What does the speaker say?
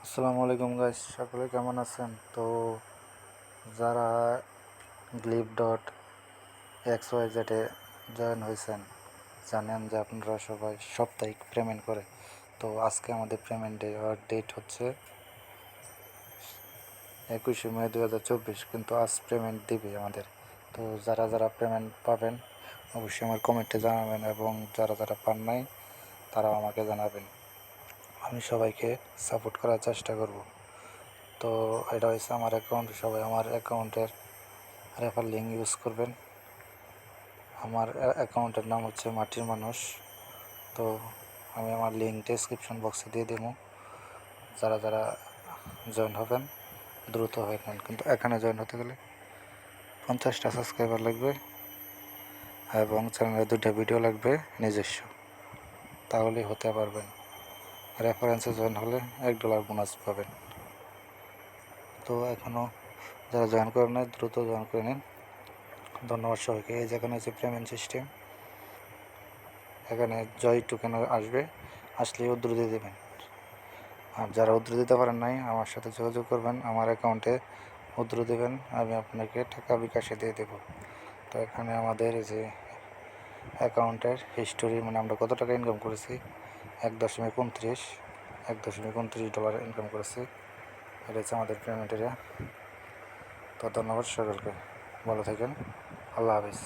আসসালামু আলাইকুম গাইস, সকলে কেমন আছেন? তো যারা glib.xyz-এ জয়েন হয়েছেন জানেন যে আপনারা সবাই সাপ্তাহিক পেমেন্ট করে। তো আজকে আমাদের পেমেন্ট ডেট হচ্ছে 21শে মে 2024, কিন্তু আজ পেমেন্ট দিবে আমাদের। তো যারা যারা পেমেন্ট পাবেন অবশ্যই আমার কমেন্টে জানাবেন, এবং যারা যারা পান নাই তারাও আমাকে জানাবেন। আমি সবাইকে সাপোর্ট করার চেষ্টা করব। তো এটা হচ্ছে আমার অ্যাকাউন্ট, সবাই আমার অ্যাকাউন্টের রেফার লিঙ্ক ইউজ করবেন। আমার অ্যাকাউন্টের নাম হচ্ছে মাটির মানুষ। তো আমি আমার লিঙ্ক ডেসক্রিপশন বক্সে দিয়ে দেবো। যারা যারা জয়েন হবেন দ্রুত হয়ে নেন, কিন্তু এখানে জয়েন হতে গেলে 50টা সাবস্ক্রাইবার লাগবে এবং চ্যানেলে 2টা ভিডিও লাগবে নিজস্ব, তাহলেই হতে পারবেন। রেফারেন্সে জয়েন হলে $1 বোনাস পাবেন। তো এখনও যারা জয়েন করেন না দ্রুত জয়েন করে নিন। ধন্যবাদ সবাইকে। এই যেখানে হচ্ছে পেমেন্ট সিস্টেম, এখানে জয় টোকেন আসবে, আসলেই উদ্ধৃতি দেবেন। আর যারা উদ্ধৃতি দিতে পারেন নাই আমার সাথে যোগাযোগ করবেন, আমার অ্যাকাউন্টে উদ্ধৃতি দেবেন, আমি আপনাকে টাকা বিকাশে দিয়ে দেব। তো এখানে আমাদের যে অ্যাকাউন্টের হিস্টোরি, মানে আমরা কত টাকা ইনকাম করেছি, $1.29 ইনকাম করেছি। এটা হচ্ছে আমাদের পেমেন্ট এরিয়া। তো ধন্যবাদ সকলকে, ভালো থাকেন, আল্লাহ হাফিজ।